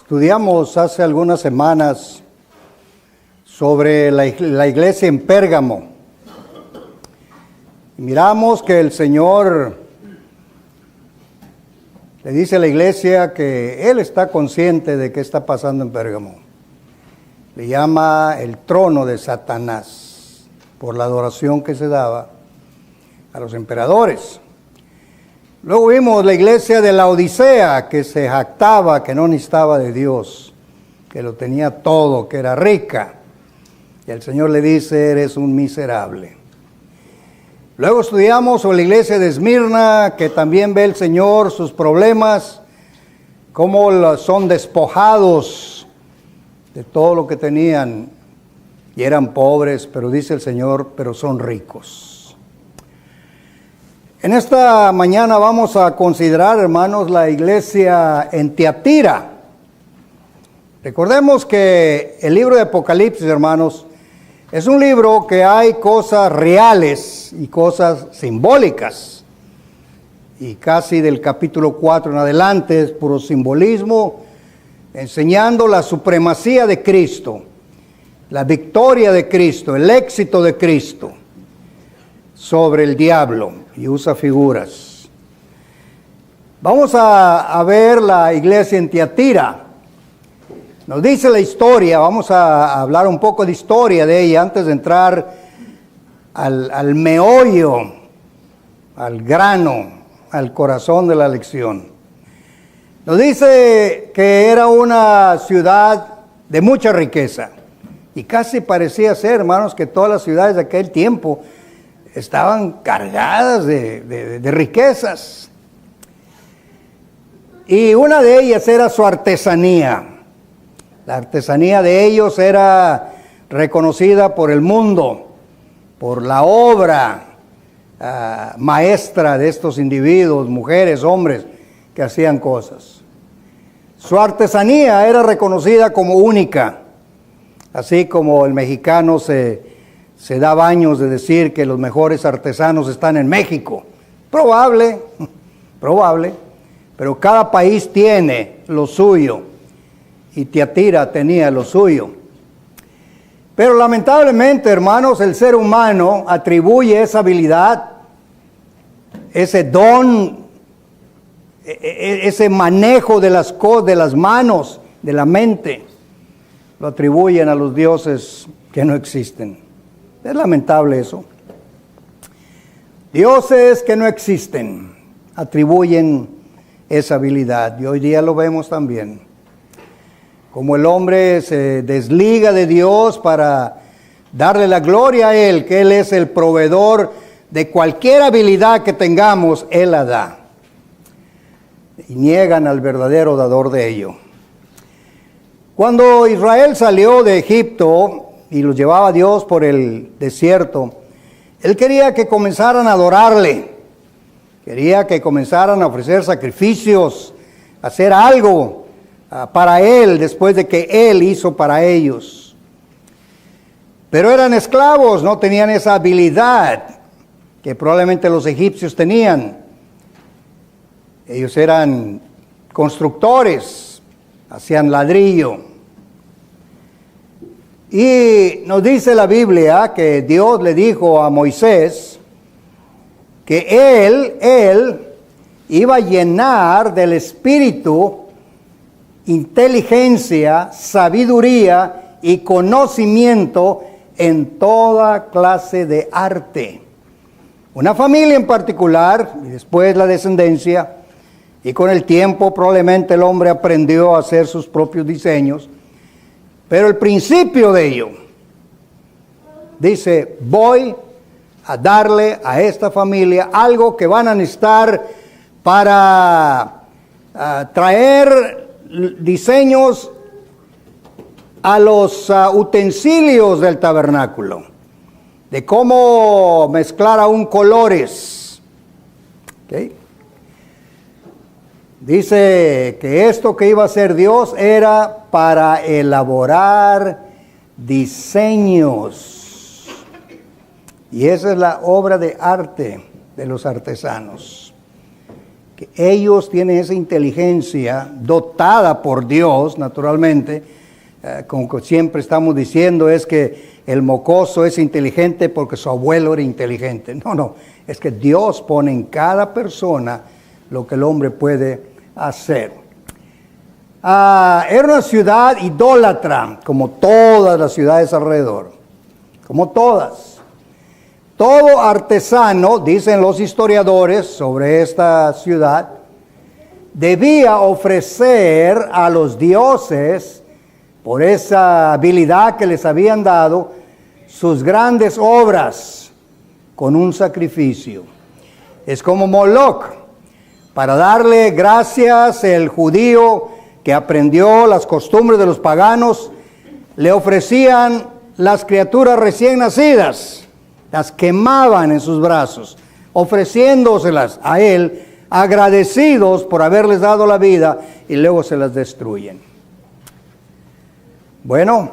Estudiamos hace algunas semanas sobre la iglesia en Pérgamo. Miramos que el Señor le dice a la iglesia que Él está consciente de qué está pasando en Pérgamo. Le llama el trono de Satanás por la adoración que se daba a los emperadores. Luego vimos la iglesia de la Odisea, que se jactaba que no necesitaba de Dios, que lo tenía todo, que era rica. Y el Señor le dice, eres un miserable. Luego estudiamos sobre la iglesia de Esmirna, que también ve el Señor sus problemas, cómo son despojados de todo lo que tenían. Y eran pobres, pero dice el Señor, pero son ricos. En esta mañana vamos a considerar, hermanos, la iglesia en Tiatira. Recordemos que el libro de Apocalipsis, hermanos, es un libro que hay cosas reales y cosas simbólicas. Y casi del capítulo 4 en adelante es puro simbolismo, enseñando la supremacía de Cristo, la victoria de Cristo, el éxito de Cristo sobre el diablo, y usa figuras. Vamos a ver la iglesia en Tiatira. Nos dice la historia, vamos a hablar un poco de historia de ella antes de entrar al meollo, al grano, al corazón de la lección. Nos dice que era una ciudad de mucha riqueza, y casi parecía ser, hermanos, que todas las ciudades de aquel tiempo estaban cargadas de riquezas. Y una de ellas era su artesanía. La artesanía de ellos era reconocida por el mundo, por la obra maestra de estos individuos, mujeres, hombres, que hacían cosas. Su artesanía era reconocida como única, así como el mexicano se da baños de decir que los mejores artesanos están en México. Probable, pero cada país tiene lo suyo, y Tiatira tenía lo suyo. Pero lamentablemente, hermanos, el ser humano atribuye esa habilidad, ese don, ese manejo de las cosas, de las manos, de la mente, lo atribuyen a los dioses que no existen. Es lamentable eso. Dioses que no existen atribuyen esa habilidad, y hoy día lo vemos también. Como el hombre se desliga de Dios para darle la gloria a Él, que Él es el proveedor de cualquier habilidad que tengamos, Él la da. Y niegan al verdadero dador de ello. Cuando Israel salió de Egipto y los llevaba Dios por el desierto, Él quería que comenzaran a adorarle, quería que comenzaran a ofrecer sacrificios, a hacer algo para Él después de que Él hizo para ellos. Pero eran esclavos, no tenían esa habilidad que probablemente los egipcios tenían. Ellos eran constructores, hacían ladrillo. Y nos dice la Biblia que Dios le dijo a Moisés que él iba a llenar del espíritu inteligencia, sabiduría y conocimiento en toda clase de arte. Una familia en particular, y después la descendencia, y con el tiempo probablemente el hombre aprendió a hacer sus propios diseños. Pero el principio de ello, dice, voy a darle a esta familia algo que van a necesitar para traer diseños a los utensilios del tabernáculo, de cómo mezclar aún colores. ¿Okay? Dice que esto que iba a hacer Dios era para elaborar diseños. Y esa es la obra de arte de los artesanos, que que ellos tienen esa inteligencia dotada por Dios, naturalmente, como que siempre estamos diciendo, es que el mocoso es inteligente porque su abuelo era inteligente. No, es que Dios pone en cada persona lo que el hombre puede hacer. Era una ciudad idólatra, como todas las ciudades alrededor, como todas. Todo artesano, dicen los historiadores sobre esta ciudad, debía ofrecer a los dioses, por esa habilidad que les habían dado, sus grandes obras con un sacrificio. Es como Moloch. Para darle gracias, el judío que aprendió las costumbres de los paganos, le ofrecían las criaturas recién nacidas, las quemaban en sus brazos, ofreciéndoselas a él, agradecidos por haberles dado la vida, y luego se las destruyen. Bueno,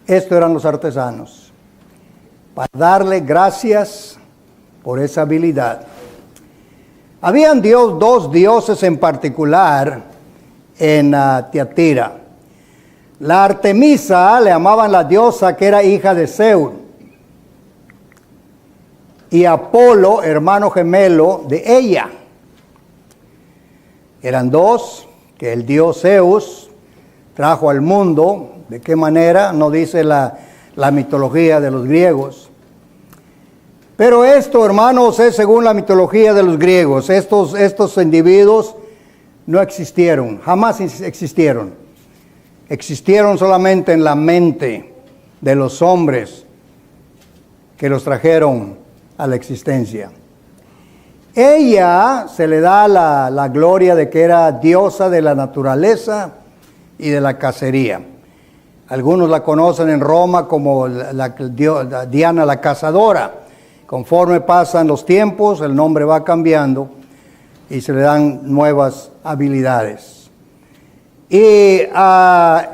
estos eran los artesanos, para darle gracias por esa habilidad. Habían dos dioses en particular en Tiatira. La Artemisa le llamaban la diosa que era hija de Zeus, y Apolo, hermano gemelo de ella. Eran dos que el dios Zeus trajo al mundo. ¿De qué manera? No dice la mitología de los griegos. Pero esto, hermanos, es según la mitología de los griegos. Estos individuos no existieron, jamás existieron. Existieron solamente en la mente de los hombres que los trajeron a la existencia. Ella se le da la gloria de que era diosa de la naturaleza y de la cacería. Algunos la conocen en Roma como Diana la cazadora. Conforme pasan los tiempos, el nombre va cambiando y se le dan nuevas habilidades. Y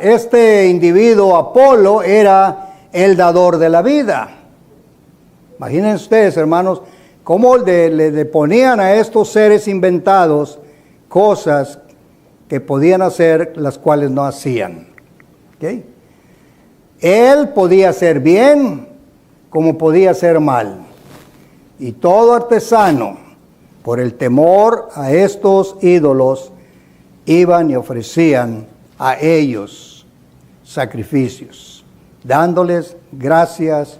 este individuo, Apolo, era el dador de la vida. Imaginen ustedes, hermanos, cómo le ponían a estos seres inventados cosas que podían hacer, las cuales no hacían. ¿Okay? Él podía hacer bien como podía hacer mal. Y todo artesano, por el temor a estos ídolos, iban y ofrecían a ellos sacrificios, dándoles gracias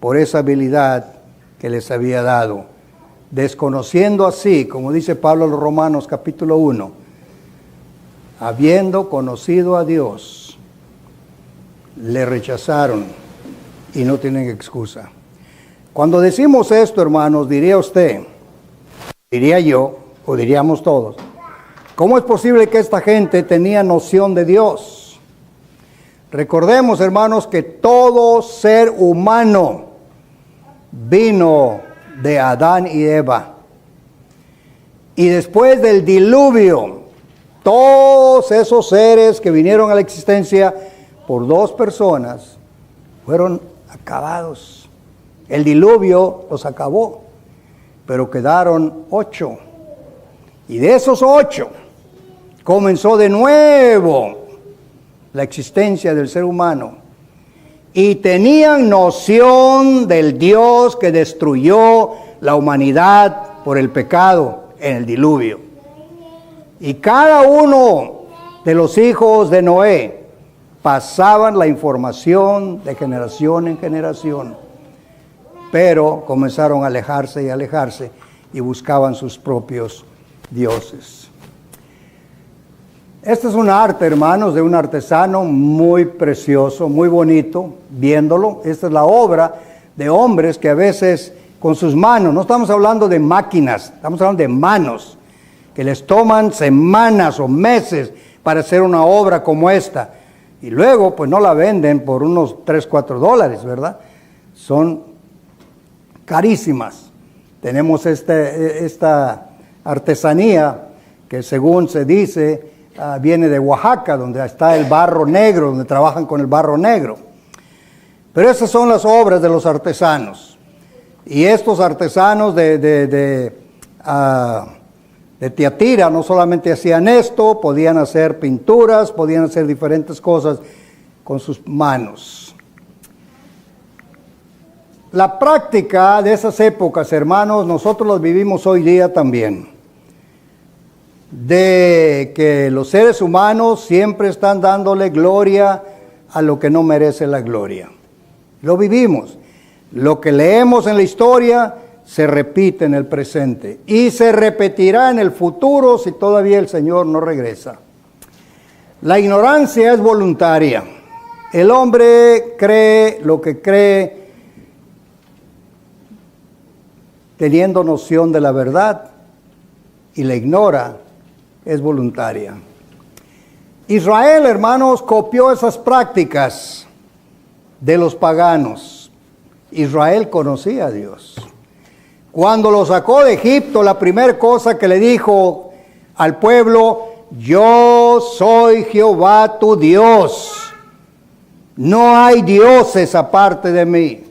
por esa habilidad que les había dado, desconociendo así, como dice Pablo a los Romanos capítulo 1, habiendo conocido a Dios, le rechazaron y no tienen excusa. Cuando decimos esto, hermanos, diría usted, diría yo, o diríamos todos, ¿cómo es posible que esta gente tenía noción de Dios? Recordemos, hermanos, que todo ser humano vino de Adán y Eva. Y después del diluvio, todos esos seres que vinieron a la existencia por dos personas fueron acabados. El diluvio los acabó, pero quedaron 8. Y de esos 8 comenzó de nuevo la existencia del ser humano. Y tenían noción del Dios que destruyó la humanidad por el pecado en el diluvio. Y cada uno de los hijos de Noé pasaban la información de generación en generación. Pero comenzaron a alejarse y buscaban sus propios dioses. Este es un arte, hermanos, de un artesano muy precioso, muy bonito, viéndolo. Esta es la obra de hombres que a veces con sus manos, no estamos hablando de máquinas, estamos hablando de manos, que les toman semanas o meses para hacer una obra como esta. Y luego, pues no la venden por unos $3-4, ¿verdad? Son carísimas. Tenemos esta artesanía que, según se dice, viene de Oaxaca, donde está el barro negro, donde trabajan con el barro negro. Pero esas son las obras de los artesanos. Y estos artesanos de de Tiatira no solamente hacían esto, podían hacer pinturas, podían hacer diferentes cosas con sus manos. La práctica de esas épocas, hermanos, nosotros las vivimos hoy día también. De que los seres humanos siempre están dándole gloria a lo que no merece la gloria. Lo vivimos. Lo que leemos en la historia se repite en el presente y se repetirá en el futuro si todavía el Señor no regresa. La ignorancia es voluntaria. El hombre cree lo que cree teniendo noción de la verdad y la ignora, es voluntaria. Israel, hermanos, copió esas prácticas de los paganos. Israel conocía a Dios. Cuando lo sacó de Egipto, la primera cosa que le dijo al pueblo: yo soy Jehová tu Dios. No hay dioses aparte de mí.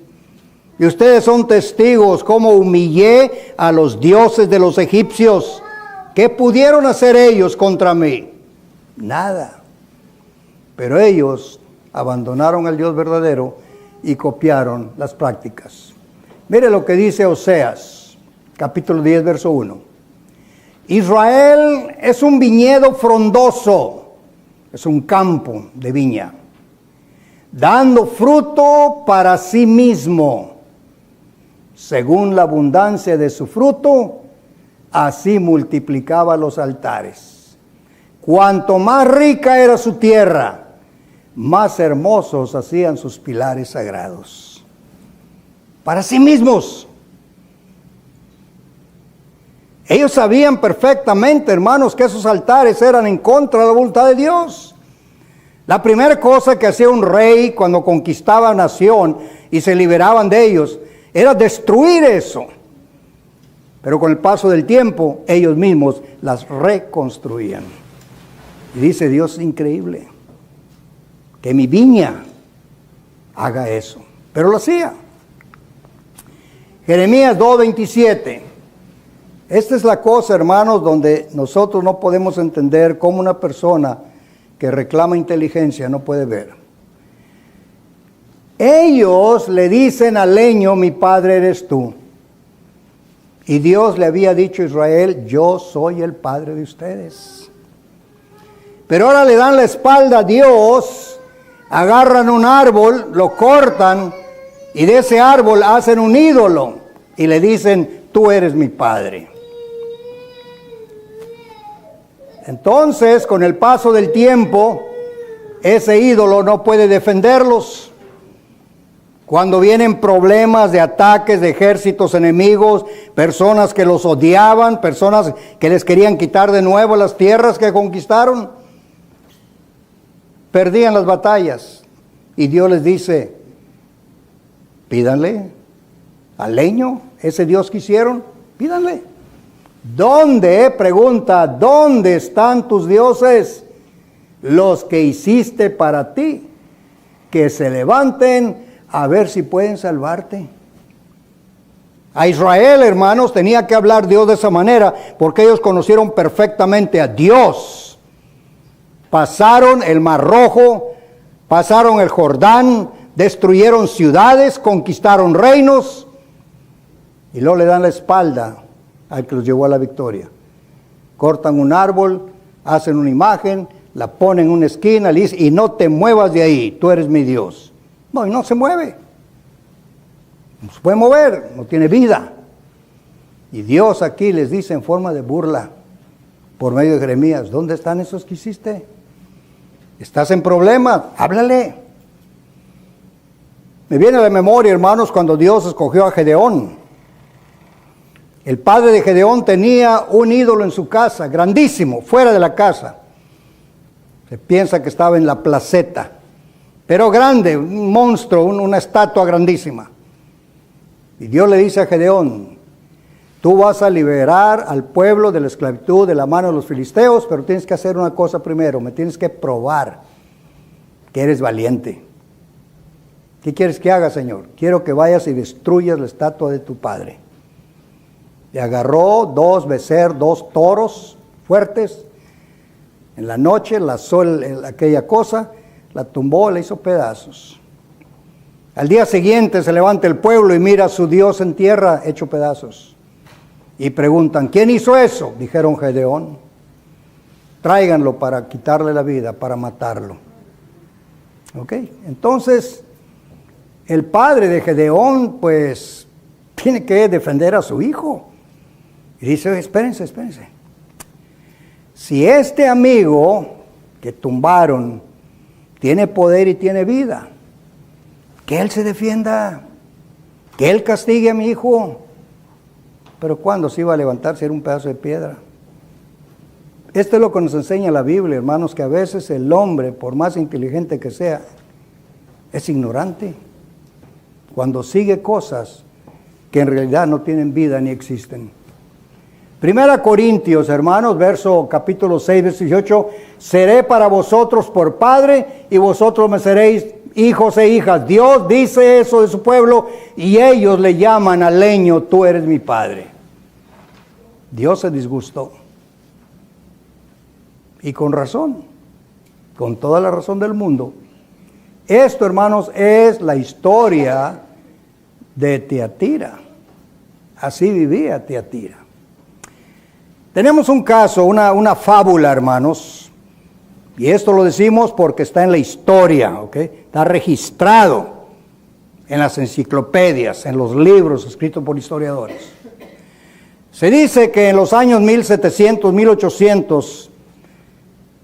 Y ustedes son testigos cómo humillé a los dioses de los egipcios. ¿Qué pudieron hacer ellos contra mí? Nada. Pero ellos abandonaron al Dios verdadero y copiaron las prácticas. Mire lo que dice Oseas, capítulo 10, verso 1. Israel es un viñedo frondoso, es un campo de viña, dando fruto para sí mismo. Según la abundancia de su fruto, así multiplicaba los altares. Cuanto más rica era su tierra, más hermosos hacían sus pilares sagrados. Para sí mismos. Ellos sabían perfectamente, hermanos, que esos altares eran en contra de la voluntad de Dios. La primera cosa que hacía un rey cuando conquistaba nación y se liberaban de ellos era destruir eso. Pero con el paso del tiempo, ellos mismos las reconstruían. Y dice Dios, increíble, que mi viña haga eso. Pero lo hacía. Jeremías 2:27. Esta es la cosa, hermanos, donde nosotros no podemos entender cómo una persona que reclama inteligencia no puede ver. Ellos le dicen al leño, mi padre eres tú. Y Dios le había dicho a Israel, yo soy el padre de ustedes. Pero ahora le dan la espalda a Dios, agarran un árbol, lo cortan y de ese árbol hacen un ídolo y le dicen, tú eres mi padre. Entonces, con el paso del tiempo, ese ídolo no puede defenderlos. Cuando vienen problemas de ataques de ejércitos enemigos, personas que los odiaban, personas que les querían quitar de nuevo las tierras que conquistaron, perdían las batallas. Y Dios les dice, pídanle al leño, ese Dios que hicieron, pídanle. ¿Dónde? Pregunta, ¿dónde están tus dioses? Los que hiciste para ti, que se levanten a ver si pueden salvarte. A Israel, hermanos, tenía que hablar Dios de esa manera, porque ellos conocieron perfectamente a Dios. Pasaron el Mar Rojo, pasaron el Jordán, destruyeron ciudades, conquistaron reinos, y luego le dan la espalda al que los llevó a la victoria. Cortan un árbol, hacen una imagen, la ponen en una esquina, le dicen, y no te muevas de ahí, tú eres mi Dios. No, y no se mueve. No se puede mover, no tiene vida. Y Dios aquí les dice en forma de burla, por medio de Jeremías, ¿dónde están esos que hiciste? ¿Estás en problemas? Háblale. Me viene a la memoria, hermanos, cuando Dios escogió a Gedeón. El padre de Gedeón tenía un ídolo en su casa, grandísimo, fuera de la casa. Se piensa que estaba en la placeta. Pero grande, un monstruo, una estatua grandísima. Y Dios le dice a Gedeón, tú vas a liberar al pueblo de la esclavitud de la mano de los filisteos, pero tienes que hacer una cosa primero, me tienes que probar que eres valiente. ¿Qué quieres que haga, Señor? Quiero que vayas y destruyas la estatua de tu padre. Le agarró dos toros fuertes. En la noche lanzó aquella cosa, la tumbó, la hizo pedazos. Al día siguiente se levanta el pueblo y mira a su Dios en tierra hecho pedazos. Y preguntan, ¿quién hizo eso? Dijeron Gedeón. Tráiganlo para quitarle la vida, para matarlo. ¿Ok? Entonces, el padre de Gedeón, pues, tiene que defender a su hijo. Y dice, espérense. Si este amigo que tumbaron tiene poder y tiene vida, que él se defienda, que él castigue a mi hijo. Pero ¿cuándo se iba a levantar si era un pedazo de piedra? Esto es lo que nos enseña la Biblia, hermanos, que a veces el hombre, por más inteligente que sea, es ignorante cuando sigue cosas que en realidad no tienen vida ni existen. Primera Corintios, hermanos, capítulo 6, verso 18, seré para vosotros por padre y vosotros me seréis hijos e hijas. Dios dice eso de su pueblo y ellos le llaman al leño, tú eres mi padre. Dios se disgustó. Y con razón, con toda la razón del mundo. Esto, hermanos, es la historia de Tiatira. Así vivía Tiatira. Tenemos un caso, una fábula, hermanos, y esto lo decimos porque está en la historia, ¿ok? Está registrado en las enciclopedias, en los libros escritos por historiadores. Se dice que en los años 1700, 1800,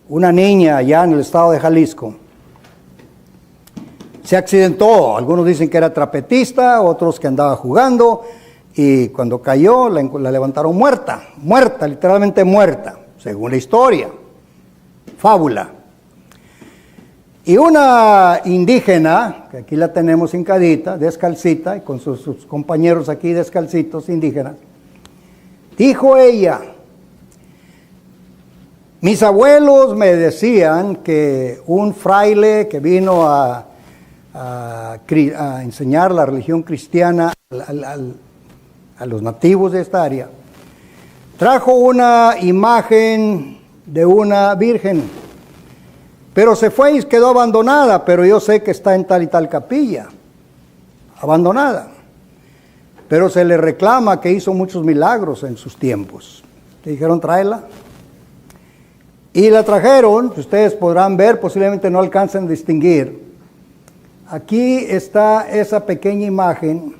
una niña allá en el estado de Jalisco se accidentó. Algunos dicen que era trapetista, otros que andaba jugando. Y cuando cayó, la levantaron muerta, literalmente muerta, según la historia, fábula. Y una indígena, que aquí la tenemos hincadita, descalcita, y con sus compañeros aquí descalcitos indígenas, dijo ella, mis abuelos me decían que un fraile que vino a enseñar la religión cristiana a los nativos de esta área, trajo una imagen de una virgen, pero se fue y quedó abandonada, pero yo sé que está en tal y tal capilla, abandonada, pero se le reclama que hizo muchos milagros en sus tiempos. Le dijeron, tráela, y la trajeron. Ustedes podrán ver, posiblemente no alcancen a distinguir, aquí está esa pequeña imagen,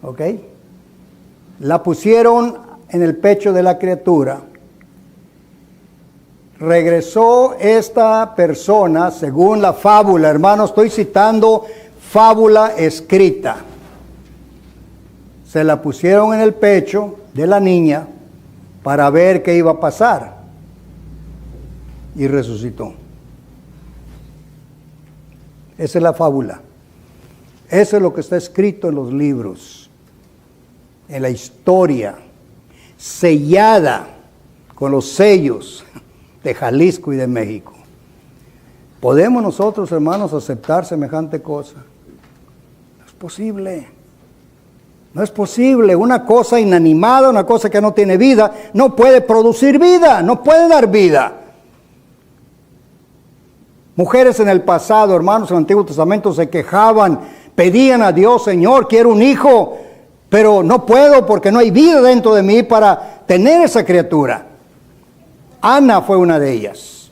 ¿ok? La pusieron en el pecho de la criatura. Regresó esta persona, según la fábula, hermano, estoy citando fábula escrita. Se la pusieron en el pecho de la niña para ver qué iba a pasar. Y resucitó. Esa es la fábula. Eso es lo que está escrito en los libros. En la historia, sellada con los sellos de Jalisco y de México. ¿Podemos nosotros, hermanos, aceptar semejante cosa? No es posible. No es posible. Una cosa inanimada, una cosa que no tiene vida, no puede producir vida, no puede dar vida. Mujeres en el pasado, hermanos, en el Antiguo Testamento se quejaban, pedían a Dios, Señor, quiero un hijo, pero no puedo porque no hay vida dentro de mí para tener esa criatura. Ana fue una de ellas.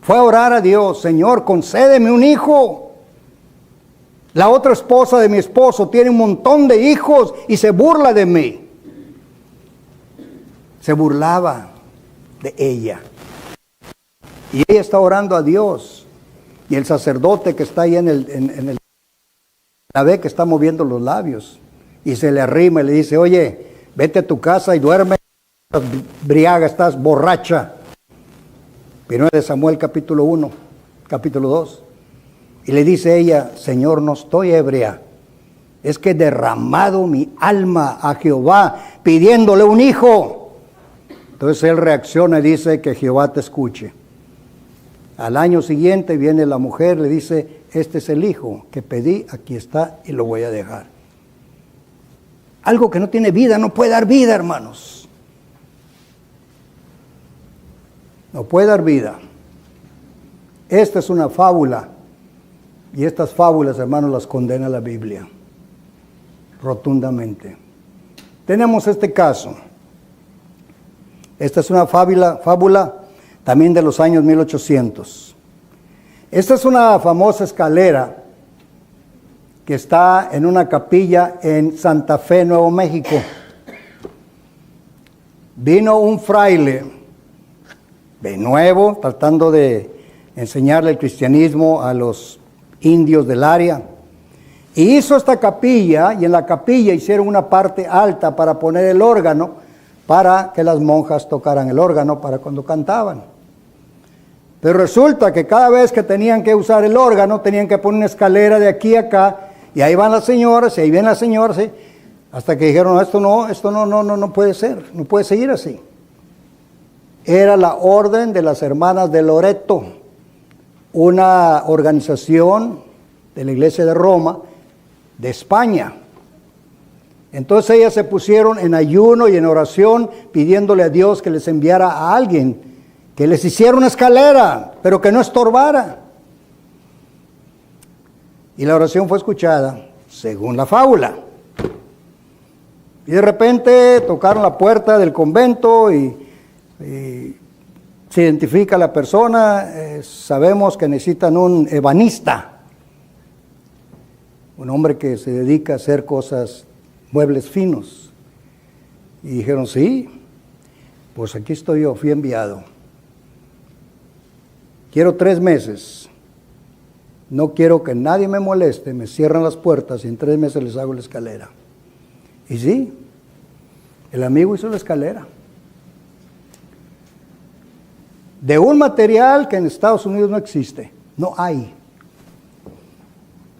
Fue a orar a Dios, Señor, concédeme un hijo. La otra esposa de mi esposo tiene un montón de hijos y se burla de mí. Se burlaba de ella. Y ella está orando a Dios. Y el sacerdote que está ahí la ve que está moviendo los labios. Y se le arrima y le dice, oye, vete a tu casa y duerme, estás briaga, estás borracha. 1 de Samuel capítulo 1, capítulo 2. Y le dice ella, Señor, no estoy ebria, es que he derramado mi alma a Jehová pidiéndole un hijo. Entonces él reacciona y dice que Jehová te escuche. Al año siguiente viene la mujer, le dice, este es el hijo que pedí, aquí está y lo voy a dejar. Algo que no tiene vida no puede dar vida, hermanos. No puede dar vida. Esta es una fábula. Y estas fábulas, hermanos, las condena la Biblia. Rotundamente. Tenemos este caso. Esta es una fábula también de los años 1800. Esta es una famosa escalera que está en una capilla en Santa Fe, Nuevo México. Vino un fraile de nuevo, tratando de enseñarle el cristianismo a los indios del área. Y hizo esta capilla, y en la capilla hicieron una parte alta para poner el órgano, para que las monjas tocaran el órgano para cuando cantaban. Pero resulta que cada vez que tenían que usar el órgano, tenían que poner una escalera de aquí a acá, y ahí van las señoras, y ahí vienen las señoras, ¿sí? Hasta que dijeron, no, esto no puede ser, no puede seguir así. Era la orden de las hermanas de Loreto, una organización de la iglesia de Roma, de España. Entonces ellas se pusieron en ayuno y en oración, pidiéndole a Dios que les enviara a alguien, que les hiciera una escalera, pero que no estorbara. Y la oración fue escuchada, según la fábula. Y de repente tocaron la puerta del convento y se identifica a la persona. Sabemos que necesitan un ebanista, un hombre que se dedica a hacer cosas, muebles finos. Y dijeron, sí, pues aquí estoy yo, fui enviado. Quiero 3 meses. No quiero que nadie me moleste, me cierran las puertas y en 3 meses les hago la escalera. Y sí, el amigo hizo la escalera. De un material que en Estados Unidos no existe, no hay.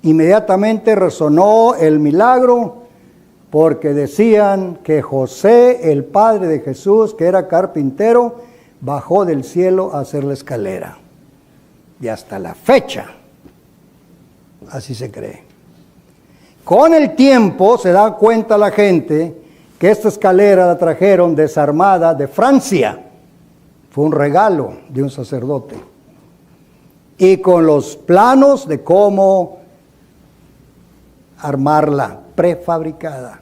Inmediatamente resonó el milagro porque decían que José, el padre de Jesús, que era carpintero, bajó del cielo a hacer la escalera. Y hasta la fecha, así se cree. Con el tiempo se da cuenta la gente que esta escalera la trajeron desarmada de Francia. Fue un regalo de un sacerdote. Y con los planos de cómo armarla, prefabricada.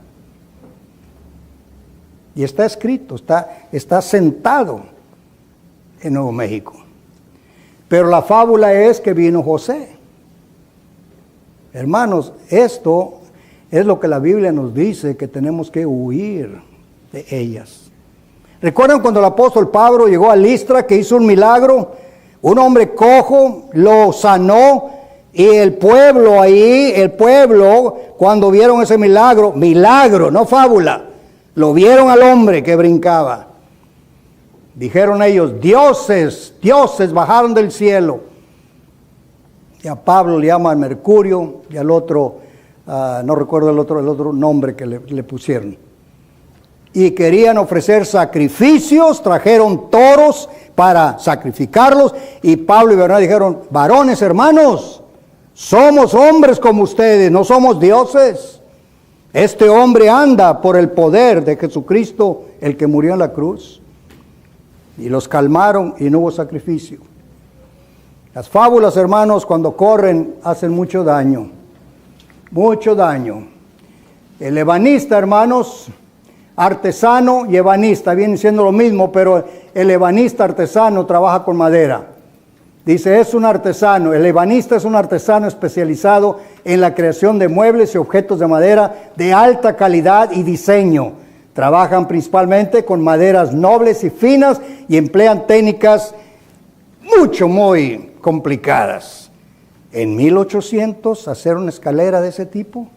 Y está escrito, está sentado en Nuevo México. Pero la fábula es que vino José. Hermanos, esto es lo que la Biblia nos dice, que tenemos que huir de ellas. ¿Recuerdan cuando el apóstol Pablo llegó a Listra, que hizo un milagro? Un hombre cojo lo sanó, y el pueblo, cuando vieron ese milagro, no fábula, lo vieron al hombre que brincaba. Dijeron ellos, dioses bajaron del cielo. Y a Pablo le llaman Mercurio, y al otro, no recuerdo el otro nombre que le pusieron. Y querían ofrecer sacrificios, trajeron toros para sacrificarlos, y Pablo y Bernabé dijeron, varones, hermanos, somos hombres como ustedes, no somos dioses. Este hombre anda por el poder de Jesucristo, el que murió en la cruz. Y los calmaron y no hubo sacrificio. Las fábulas, hermanos, cuando corren, hacen mucho daño. Mucho daño. El ebanista, hermanos, artesano y ebanista, vienen siendo lo mismo, pero el ebanista artesano trabaja con madera. Dice, es un artesano. El ebanista es un artesano especializado en la creación de muebles y objetos de madera de alta calidad y diseño. Trabajan principalmente con maderas nobles y finas y emplean técnicas muy complicadas. En 1800, hacer una escalera de ese tipo,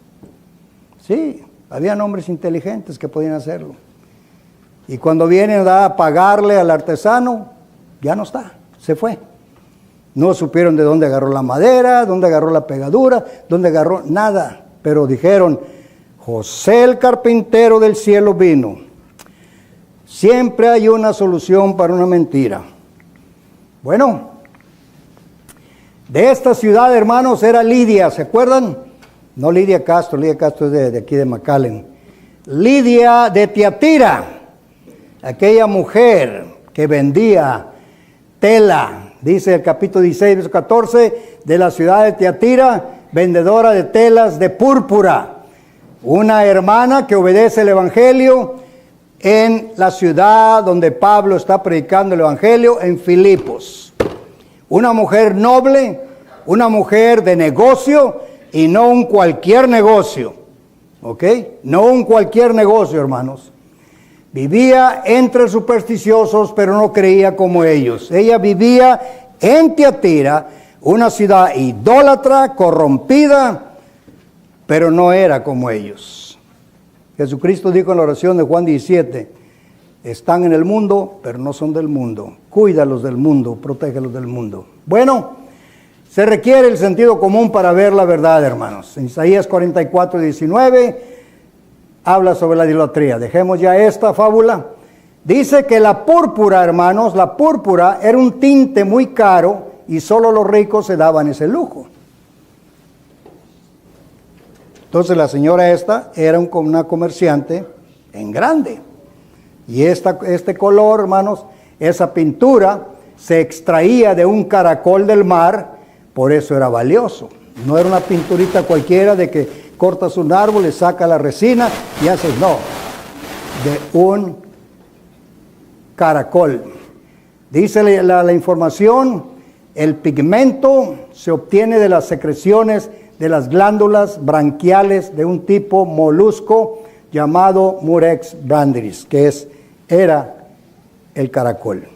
sí, habían hombres inteligentes que podían hacerlo. Y cuando vienen a pagarle al artesano, ya no está, se fue. No supieron de dónde agarró la madera, dónde agarró la pegadura, dónde agarró nada. Pero dijeron, José el carpintero del cielo vino. Siempre hay una solución para una mentira. Bueno, de esta ciudad, hermanos, era Lidia, ¿se acuerdan? No Lidia Castro es de aquí de McAllen. Lidia de Tiatira, aquella mujer que vendía tela, dice el capítulo 16, verso 14, de la ciudad de Tiatira, vendedora de telas de púrpura. Una hermana que obedece el evangelio en la ciudad donde Pablo está predicando el evangelio, en Filipos. Una mujer noble, una mujer de negocio y no un cualquier negocio. ¿Ok? No un cualquier negocio, hermanos. Vivía entre supersticiosos, pero no creía como ellos. Ella vivía en Tiatira, una ciudad idólatra, corrompida, pero no era como ellos. Jesucristo dijo en la oración de Juan 17, están en el mundo, pero no son del mundo. Cuídalos del mundo, protégelos del mundo. Bueno, se requiere el sentido común para ver la verdad, hermanos. En Isaías 44, 19, habla sobre la idolatría. Dejemos ya esta fábula. Dice que la púrpura, hermanos, la púrpura era un tinte muy caro y solo los ricos se daban ese lujo. Entonces la señora esta era una comerciante en grande. Y este color, hermanos, esa pintura se extraía de un caracol del mar, por eso era valioso. No era una pinturita cualquiera de que cortas un árbol, le saca la resina y haces, no, de un caracol. Dice la información, el pigmento se obtiene de las secreciones de las glándulas branquiales de un tipo molusco llamado Murex brandis, que era el caracol.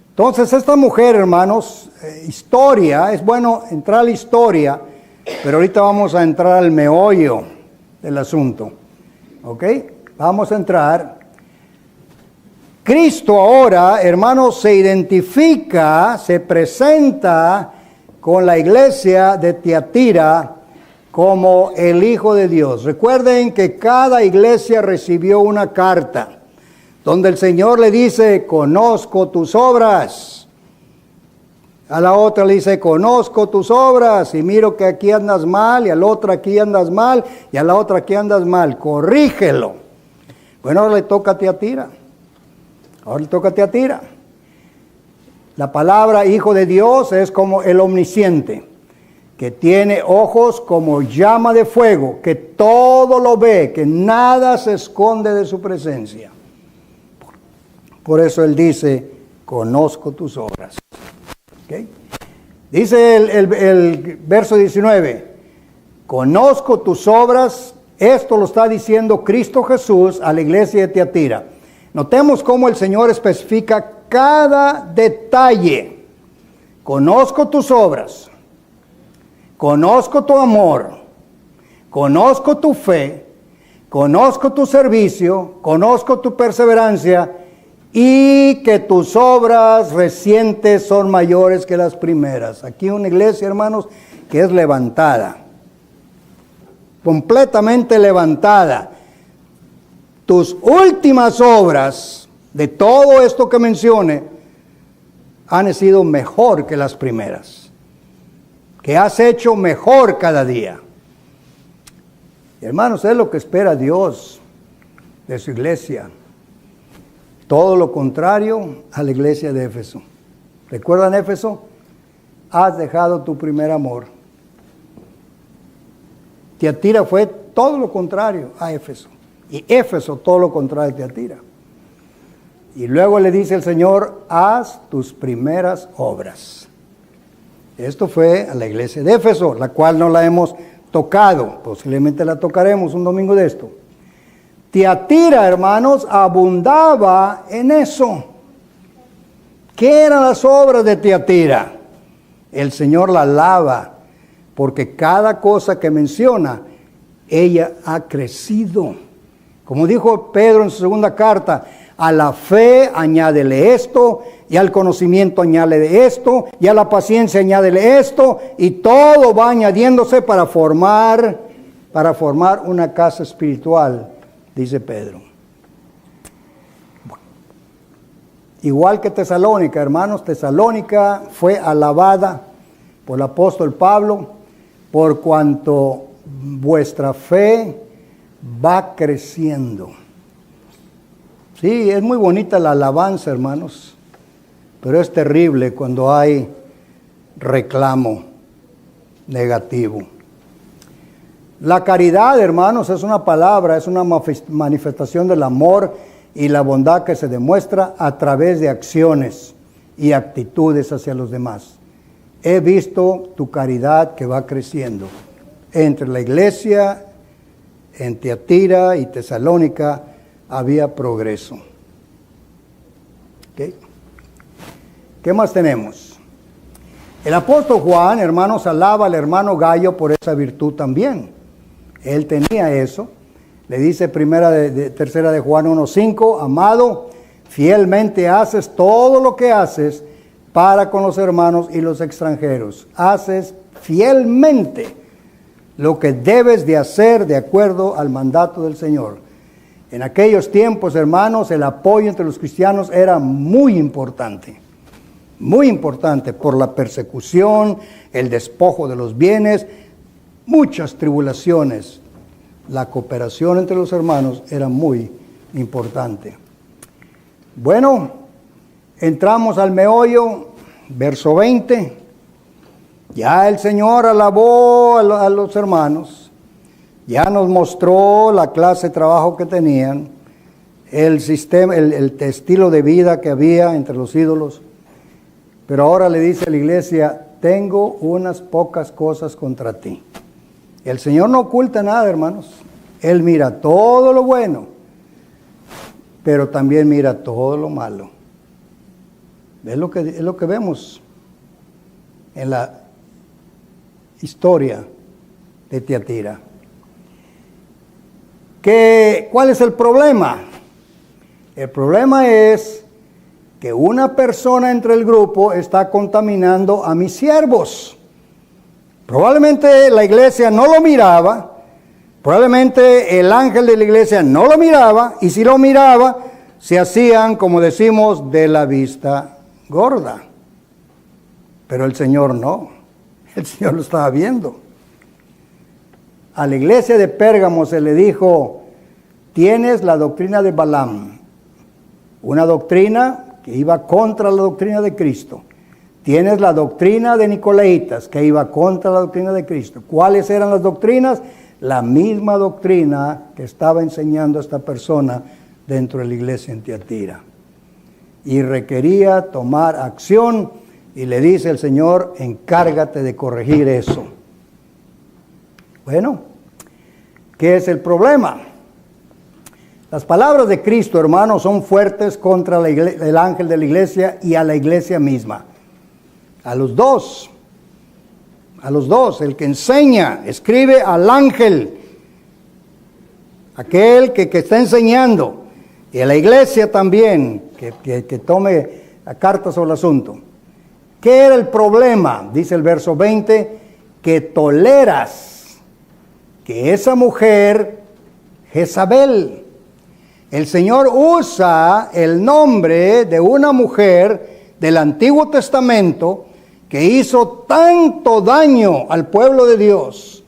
Entonces esta mujer, hermanos, historia, es bueno entrar a la historia, pero ahorita vamos a entrar al meollo del asunto. ¿Ok? Vamos a entrar. Cristo ahora, hermanos, se identifica, se presenta con la iglesia de Tiatira como el Hijo de Dios. Recuerden que cada iglesia recibió una carta donde el Señor le dice, conozco tus obras. A la otra le dice, conozco tus obras y miro que aquí andas mal, y a la otra aquí andas mal, y a la otra aquí andas mal, corrígelo. Bueno, ahora le toca a Tiatira. Ahora le toca a Tiatira. La palabra Hijo de Dios es como el omnisciente, que tiene ojos como llama de fuego, que todo lo ve, que nada se esconde de su presencia. Por eso él dice, conozco tus obras. ¿Okay? Dice el verso 19, conozco tus obras. Esto lo está diciendo Cristo Jesús a la iglesia de Tiatira. Notemos cómo el Señor especifica cada detalle. Conozco tus obras, conozco tu amor, conozco tu fe, conozco tu servicio, conozco tu perseverancia, y que tus obras recientes son mayores que las primeras. Aquí una iglesia, hermanos, que es levantada, completamente levantada. Tus últimas obras, de todo esto que mencione, han sido mejor que las primeras, que has hecho mejor cada día. Hermanos, es lo que espera Dios de su iglesia. Todo lo contrario a la iglesia de Éfeso. ¿Recuerdan Éfeso? Has dejado tu primer amor. Tiatira fue todo lo contrario a Éfeso. Y Éfeso todo lo contrario a Tiatira. Y luego le dice el Señor, haz tus primeras obras. Esto fue a la iglesia de Éfeso, la cual no la hemos tocado. Posiblemente la tocaremos un domingo de esto. Tiatira, hermanos, abundaba en eso. ¿Qué eran las obras de Tiatira? El Señor la alaba, porque cada cosa que menciona, ella ha crecido. Como dijo Pedro en su segunda carta, a la fe añádele esto, y al conocimiento añádele esto, y a la paciencia añádele esto, y todo va añadiéndose para formar una casa espiritual, dice Pedro. Igual que Tesalónica, hermanos, Tesalónica fue alabada por el apóstol Pablo, por cuanto vuestra fe va creciendo. Sí, es muy bonita la alabanza, hermanos, pero es terrible cuando hay reclamo negativo. La caridad, hermanos, es una palabra, es una manifestación del amor y la bondad que se demuestra a través de acciones y actitudes hacia los demás. He visto tu caridad que va creciendo. Entre la iglesia, en Tiatira y Tesalónica, había progreso. ¿Okay? ¿Qué más tenemos? El apóstol Juan, hermanos, alaba al hermano Gallo por esa virtud también. Él tenía eso. Le dice tercera de Juan 1:5, amado, fielmente haces todo lo que haces para con los hermanos y los extranjeros. Haces fielmente lo que debes de hacer de acuerdo al mandato del Señor. En aquellos tiempos, hermanos, el apoyo entre los cristianos era muy importante por la persecución, el despojo de los bienes, muchas tribulaciones. La cooperación entre los hermanos era muy importante. Bueno, entramos al meollo, verso 20. Ya el Señor alabó a los hermanos, ya nos mostró la clase de trabajo que tenían, el sistema, el estilo de vida que había entre los ídolos. Pero ahora le dice a la iglesia, tengo unas pocas cosas contra ti. El Señor no oculta nada, hermanos. Él mira todo lo bueno, pero también mira todo lo malo. Es lo que vemos en la historia de Tiatira. ¿Cuál es el problema? El problema es que una persona entre el grupo está contaminando a mis siervos. Probablemente la iglesia no lo miraba, probablemente el ángel de la iglesia no lo miraba, y si lo miraba, se hacían, como decimos, de la vista gorda. Pero el Señor no, el Señor lo estaba viendo. A la iglesia de Pérgamo se le dijo, tienes la doctrina de Balaam, una doctrina que iba contra la doctrina de Cristo. Tienes la doctrina de Nicolaitas, que iba contra la doctrina de Cristo. ¿Cuáles eran las doctrinas? La misma doctrina que estaba enseñando esta persona dentro de la iglesia en Tiatira. Y requería tomar acción, y le dice el Señor, encárgate de corregir eso. Bueno, ¿qué es el problema? Las palabras de Cristo, hermanos, son fuertes contra el ángel de la iglesia y a la iglesia misma. A los dos, el que enseña, escribe al ángel, aquel que está enseñando, y a la iglesia también, que tome carta sobre el asunto. ¿Qué era el problema? Dice el verso 20, que toleras que esa mujer, Jezabel, el Señor usa el nombre de una mujer del Antiguo Testamento que hizo tanto daño al pueblo de Dios.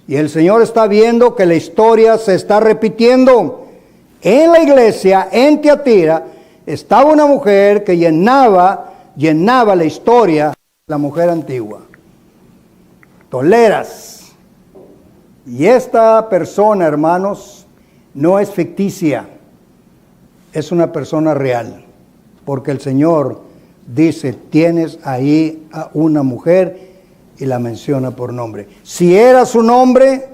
Y el Señor está viendo que la historia se está repitiendo. En la iglesia, en Tiatira, estaba una mujer que llenaba la historia de la mujer antigua. Toleras. Y esta persona, hermanos, no es ficticia, es una persona real, porque el Señor dice, tienes ahí a una mujer, y la menciona por nombre. Si era su nombre,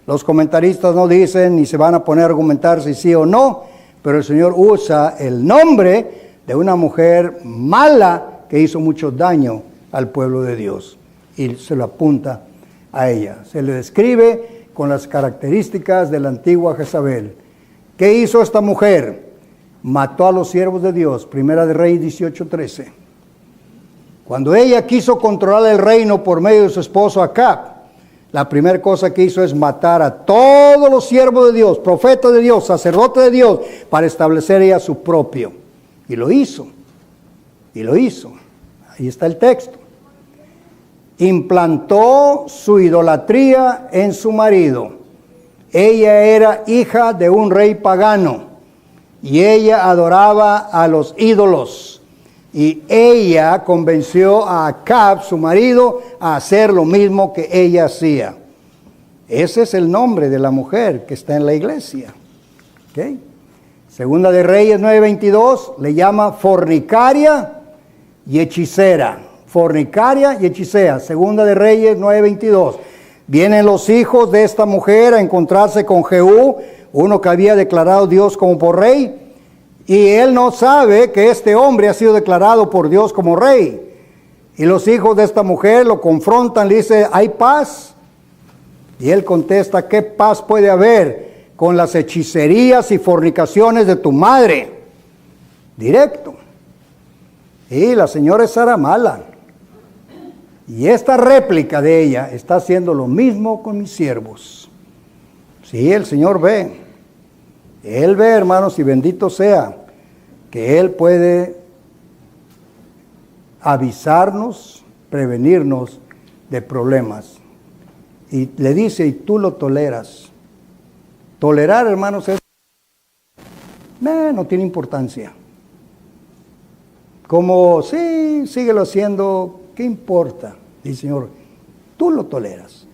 los comentaristas no dicen ni se van a poner a argumentar si sí o no, pero el Señor usa el nombre de una mujer mala que hizo mucho daño al pueblo de Dios, y se lo apunta a ella. Se le describe con las características de la antigua Jezabel. ¿Qué hizo esta mujer? Mató a los siervos de Dios. Primera de Reyes 18:13. Cuando ella quiso controlar el reino por medio de su esposo Acab, la primera cosa que hizo es matar a todos los siervos de Dios, profetas de Dios, sacerdotes de Dios, para establecer ella su propio. Y lo hizo. Ahí está el texto. Implantó su idolatría en su marido. Ella era hija de un rey pagano y ella adoraba a los ídolos. Y ella convenció a Acab, su marido, a hacer lo mismo que ella hacía. Ese es el nombre de la mujer que está en la iglesia. ¿Okay? Segunda de Reyes 9:22 le llama fornicaria y hechicera. Fornicaria y hechicera. Segunda de Reyes 9:22. Vienen los hijos de esta mujer a encontrarse con Jehú, uno que había declarado Dios como por rey, y él no sabe que este hombre ha sido declarado por Dios como rey. Y los hijos de esta mujer lo confrontan, le dice, ¿hay paz? Y él contesta, ¿qué paz puede haber con las hechicerías y fornicaciones de tu madre? Directo. Y la señora es Sara mala. Y esta réplica de ella está haciendo lo mismo con mis siervos. Sí, el Señor ve. Él ve, hermanos, y bendito sea, que Él puede avisarnos, prevenirnos de problemas. Y le dice, y tú lo toleras. Tolerar, hermanos, no tiene importancia. Como, sí, síguelo haciendo, ¿qué importa? Dice el Señor, tú lo toleras.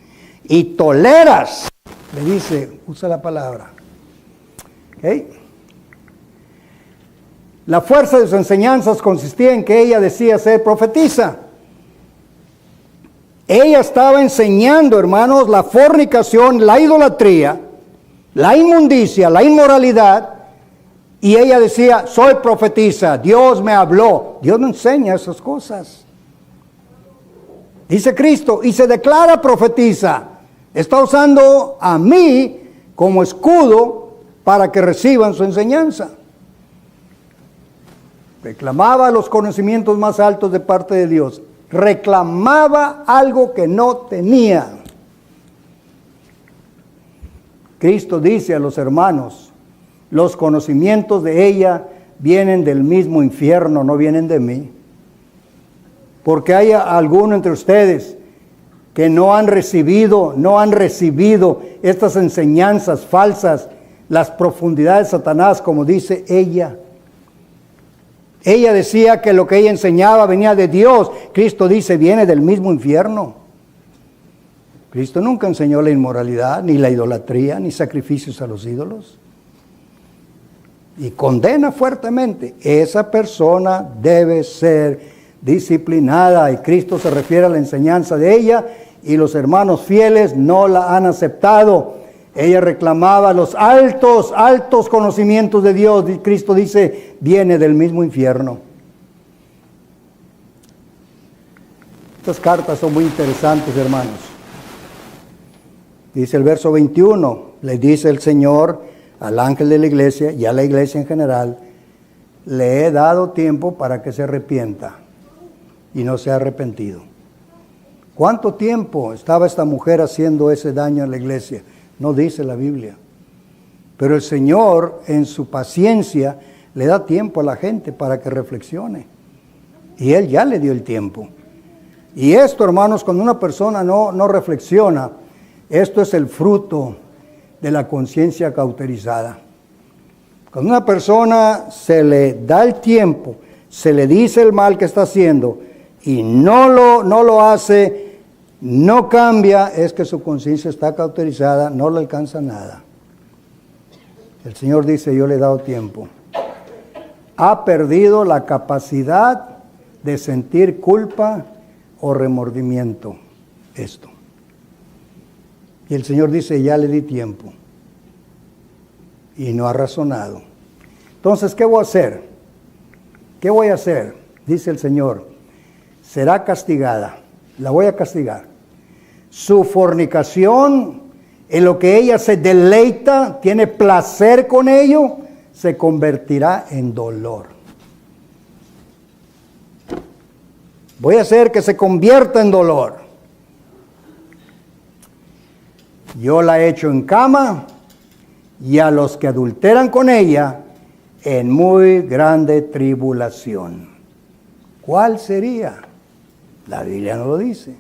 Y toleras, le dice, usa la palabra. ¿Okay? La fuerza de sus enseñanzas consistía en que ella decía ser profetisa. Ella estaba enseñando, hermanos, la fornicación, la idolatría, la inmundicia, la inmoralidad. Y ella decía, soy profetisa, Dios me habló. Dios no enseña esas cosas. Dice Cristo, y se declara profetisa. Está usando a mí como escudo para que reciban su enseñanza. Reclamaba los conocimientos más altos de parte de Dios. Reclamaba algo que no tenía. Cristo dice a los hermanos, los conocimientos de ella vienen del mismo infierno, no vienen de mí. Porque hay alguno entre ustedes que no han recibido estas enseñanzas falsas, las profundidades de Satanás, como dice ella. Ella decía que lo que ella enseñaba venía de Dios. Cristo dice, viene del mismo infierno. Cristo nunca enseñó la inmoralidad, ni la idolatría, ni sacrificios a los ídolos. Y condena fuertemente. Esa persona debe ser disciplinada, y Cristo se refiere a la enseñanza de ella, y los hermanos fieles no la han aceptado. Ella reclamaba los altos conocimientos de Dios, y Cristo dice, viene del mismo infierno. Estas cartas son muy interesantes, hermanos. Dice el verso 21, le dice el Señor al ángel de la iglesia y a la iglesia en general, le he dado tiempo para que se arrepienta. Y no se ha arrepentido. ¿Cuánto tiempo estaba esta mujer haciendo ese daño a la iglesia? No dice la Biblia. Pero el Señor, en su paciencia, le da tiempo a la gente para que reflexione. Y Él ya le dio el tiempo. Y esto, hermanos, cuando una persona no reflexiona, esto es el fruto de la conciencia cauterizada. Cuando una persona se le da el tiempo, se le dice el mal que está haciendo, y no lo hace, no cambia, es que su conciencia está cauterizada, no le alcanza nada. El Señor dice, yo le he dado tiempo. Ha perdido la capacidad de sentir culpa o remordimiento. Esto. Y el Señor dice, ya le di tiempo. Y no ha razonado. Entonces, ¿qué voy a hacer? ¿Qué voy a hacer? Dice el Señor. Será castigada, la voy a castigar. Su fornicación, en lo que ella se deleita, tiene placer con ello, se convertirá en dolor. Voy a hacer que se convierta en dolor. Yo la echo en cama y a los que adulteran con ella en muy grande tribulación. ¿Cuál sería? La Biblia no lo dice,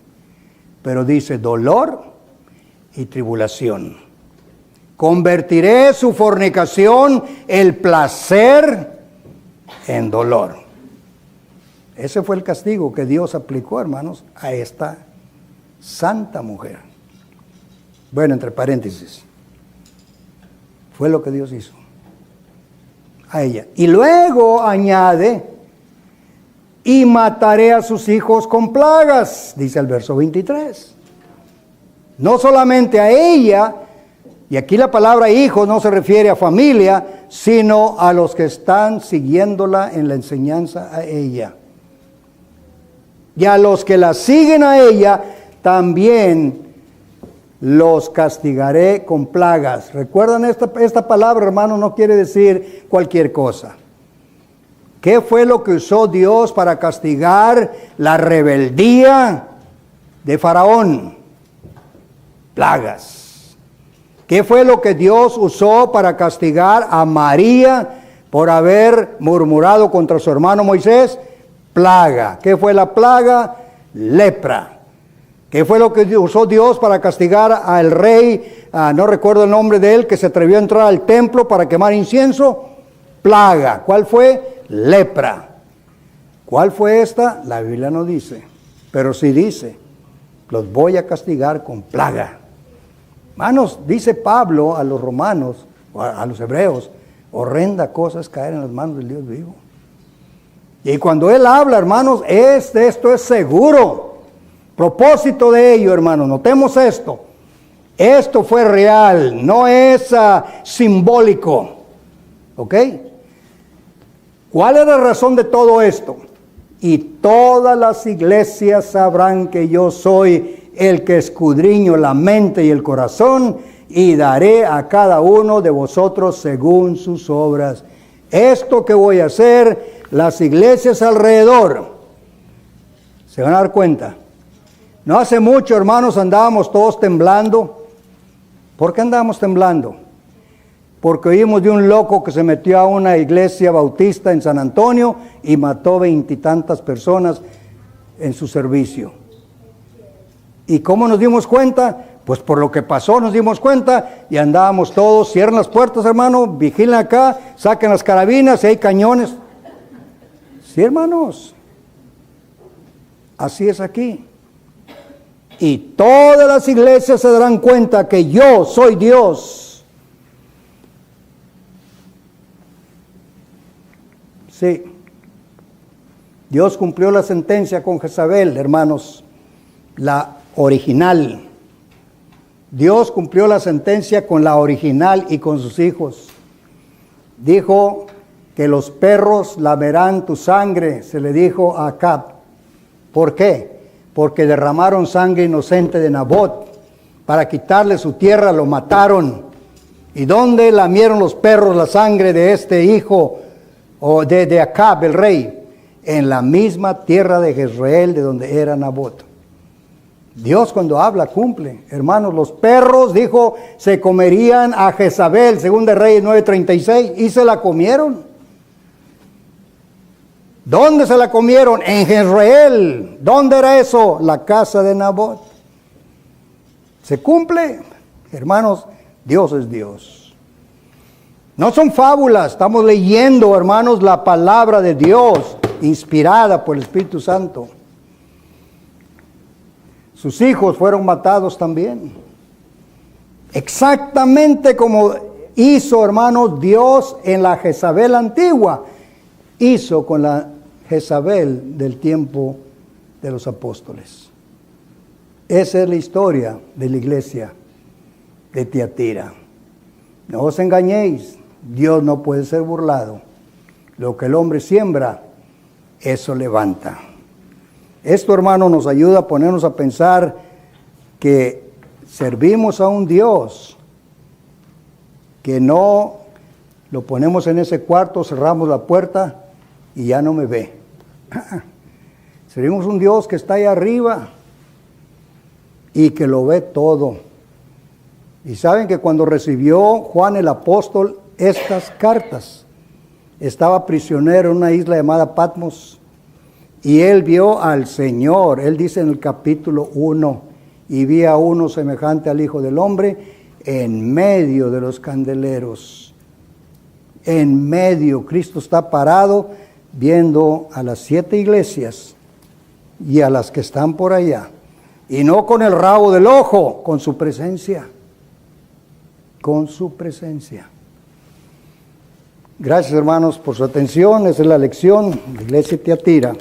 pero dice dolor y tribulación. Convertiré su fornicación, el placer, en dolor. Ese fue el castigo que Dios aplicó, hermanos, a esta santa mujer. Bueno, entre paréntesis, fue lo que Dios hizo a ella. Y luego añade, y mataré a sus hijos con plagas, dice el verso 23. No solamente a ella, y aquí la palabra hijos no se refiere a familia, sino a los que están siguiéndola en la enseñanza a ella. Y a los que la siguen a ella, también los castigaré con plagas. ¿Recuerdan esta palabra, hermano? No quiere decir cualquier cosa. ¿Qué fue lo que usó Dios para castigar la rebeldía de Faraón? Plagas. ¿Qué fue lo que Dios usó para castigar a María por haber murmurado contra su hermano Moisés? Plaga. ¿Qué fue la plaga? Lepra. ¿Qué fue lo que usó Dios para castigar al rey, no recuerdo el nombre de él, que se atrevió a entrar al templo para quemar incienso? Plaga. ¿Cuál fue? Lepra. ¿Cuál fue esta? La Biblia no dice, pero sí dice, los voy a castigar con plaga. Hermanos, dice Pablo a los romanos, a los hebreos, horrenda cosa es caer en las manos del Dios vivo. Y cuando él habla, hermanos, esto es seguro. Propósito de ello, hermanos, notemos esto. Esto fue real, no es simbólico. ¿Ok? ¿Cuál es la razón de todo esto? Y todas las iglesias sabrán que yo soy el que escudriño la mente y el corazón, y daré a cada uno de vosotros según sus obras. Esto que voy a hacer, las iglesias alrededor se van a dar cuenta. No hace mucho, hermanos, andábamos todos temblando. ¿Por qué andábamos temblando? Porque oímos de un loco que se metió a una iglesia bautista en San Antonio y mató 20 y tantas personas en su servicio. ¿Y cómo nos dimos cuenta? Pues por lo que pasó nos dimos cuenta y andábamos todos, cierren las puertas, hermano, vigilen acá, saquen las carabinas y hay cañones. Sí, hermanos, así es aquí. Y todas las iglesias se darán cuenta que yo soy Dios. Sí. Dios cumplió la sentencia con Jezabel, hermanos, la original. Dios cumplió la sentencia con la original y con sus hijos. Dijo que los perros lamerán tu sangre, se le dijo a Acab. ¿Por qué? Porque derramaron sangre inocente de Nabot. Para quitarle su tierra lo mataron. ¿Y dónde lamieron los perros la sangre de este hijo o de Acab, el rey? En la misma tierra de Jezreel, de donde era Nabot. Dios cuando habla cumple. Hermanos, los perros, dijo, se comerían a Jezabel, según de Reyes 9:36, y se la comieron. ¿Dónde se la comieron? En Jezreel. ¿Dónde era eso? La casa de Nabot. ¿Se cumple? Hermanos, Dios es Dios. No son fábulas, estamos leyendo, hermanos, la palabra de Dios, inspirada por el Espíritu Santo. Sus hijos fueron matados también. Exactamente como hizo, hermanos, Dios en la Jezabel antigua, hizo con la Jezabel del tiempo de los apóstoles. Esa es la historia de la iglesia de Tiatira. No os engañéis, Dios no puede ser burlado. Lo que el hombre siembra, eso levanta. Esto, hermano, nos ayuda a ponernos a pensar que servimos a un Dios que no lo ponemos en ese cuarto, cerramos la puerta y ya no me ve. Servimos un Dios que está ahí arriba y que lo ve todo. Y saben que cuando recibió Juan el apóstol estas cartas, estaba prisionero en una isla llamada Patmos. Y él vio al Señor, él dice en el capítulo 1, y vi a uno semejante al Hijo del Hombre, en medio de los candeleros. En medio, Cristo está parado viendo a las 7 iglesias y a las que están por allá. Y no con el rabo del ojo, con su presencia. Con su presencia. Gracias, hermanos, por su atención. Esa es la lección de la iglesia de Tiatira.